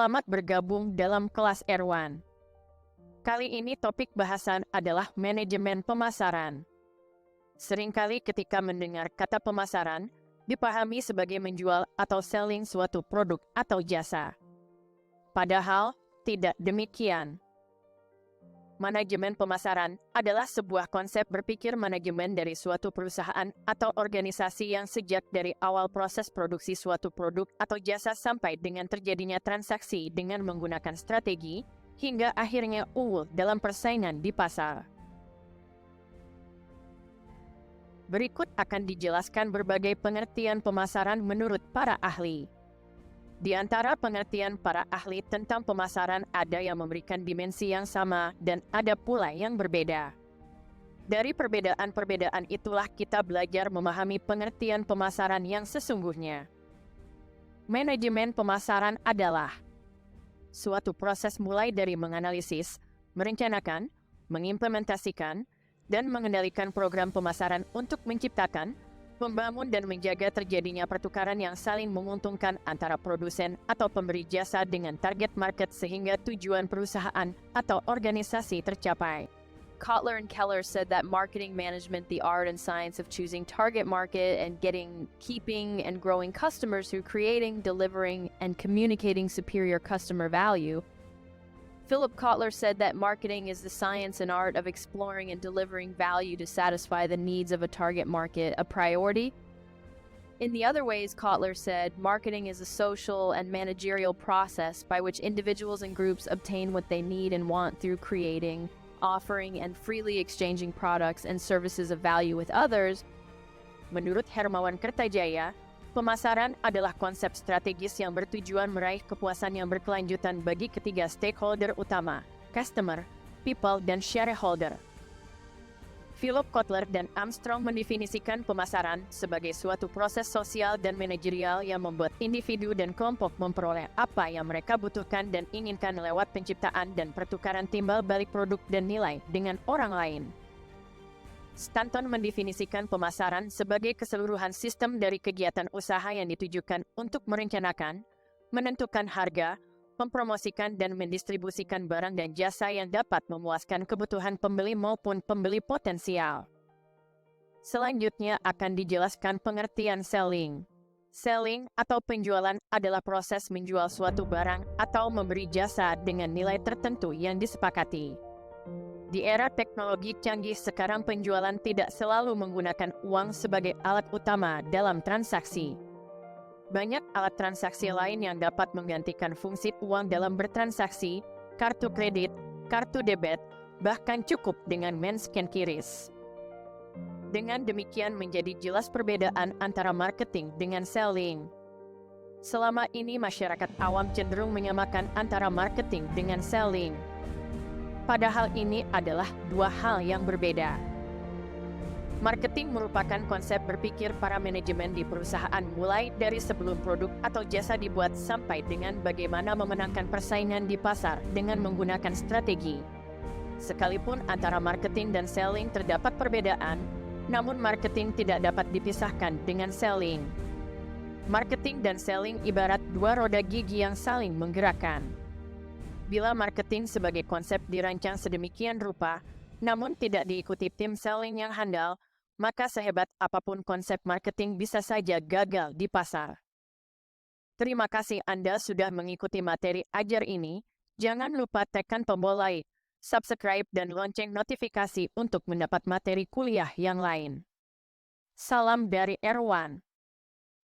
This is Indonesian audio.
Selamat bergabung dalam kelas Erwan. Kali ini topik bahasan adalah manajemen pemasaran. Seringkali ketika mendengar kata pemasaran, dipahami sebagai menjual atau selling suatu produk atau jasa. Padahal, tidak demikian. Manajemen pemasaran adalah sebuah konsep berpikir manajemen dari suatu perusahaan atau organisasi yang sejak dari awal proses produksi suatu produk atau jasa sampai dengan terjadinya transaksi dengan menggunakan strategi, hingga akhirnya unggul dalam persaingan di pasar. Berikut akan dijelaskan berbagai pengertian pemasaran menurut para ahli. Di antara pengertian para ahli tentang pemasaran ada yang memberikan dimensi yang sama dan ada pula yang berbeda. Dari perbedaan-perbedaan itulah kita belajar memahami pengertian pemasaran yang sesungguhnya. Manajemen pemasaran adalah suatu proses mulai dari menganalisis, merencanakan, mengimplementasikan, dan mengendalikan program pemasaran untuk menciptakan, membangun dan menjaga terjadinya pertukaran yang saling menguntungkan antara produsen atau pemberi jasa dengan target market sehingga tujuan perusahaan atau organisasi tercapai. Kotler and Keller said that marketing management, the art and science of choosing target market and keeping and growing customers through creating, delivering, and communicating superior customer value. Philip Kotler said that marketing is the science and art of exploring and delivering value to satisfy the needs of a target market, a priority. In the other ways, Kotler said, marketing is a social and managerial process by which individuals and groups obtain what they need and want through creating, offering, and freely exchanging products and services of value with others. Menurut Hermawan Kertajaya, pemasaran adalah konsep strategis yang bertujuan meraih kepuasan yang berkelanjutan bagi ketiga stakeholder utama, customer, people, dan shareholder. Philip Kotler dan Armstrong mendefinisikan pemasaran sebagai suatu proses sosial dan manajerial yang membuat individu dan kelompok memperoleh apa yang mereka butuhkan dan inginkan lewat penciptaan dan pertukaran timbal balik produk dan nilai dengan orang lain. Stanton mendefinisikan pemasaran sebagai keseluruhan sistem dari kegiatan usaha yang ditujukan untuk merencanakan, menentukan harga, mempromosikan dan mendistribusikan barang dan jasa yang dapat memuaskan kebutuhan pembeli maupun pembeli potensial. Selanjutnya akan dijelaskan pengertian selling. Selling atau penjualan adalah proses menjual suatu barang atau memberi jasa dengan nilai tertentu yang disepakati. Di era teknologi canggih sekarang penjualan tidak selalu menggunakan uang sebagai alat utama dalam transaksi. Banyak alat transaksi lain yang dapat menggantikan fungsi uang dalam bertransaksi, kartu kredit, kartu debit, bahkan cukup dengan men-scan QRIS. Dengan demikian menjadi jelas perbedaan antara marketing dengan selling. Selama ini masyarakat awam cenderung menyamakan antara marketing dengan selling. Padahal ini adalah dua hal yang berbeda. Marketing merupakan konsep berpikir para manajemen di perusahaan mulai dari sebelum produk atau jasa dibuat sampai dengan bagaimana memenangkan persaingan di pasar dengan menggunakan strategi. Sekalipun antara marketing dan selling terdapat perbedaan, namun marketing tidak dapat dipisahkan dengan selling. Marketing dan selling ibarat dua roda gigi yang saling menggerakkan. Bila marketing sebagai konsep dirancang sedemikian rupa, namun tidak diikuti tim selling yang handal, maka sehebat apapun konsep marketing bisa saja gagal di pasar. Terima kasih Anda sudah mengikuti materi ajar ini. Jangan lupa tekan tombol like, subscribe, dan lonceng notifikasi untuk mendapat materi kuliah yang lain. Salam dari Erwan.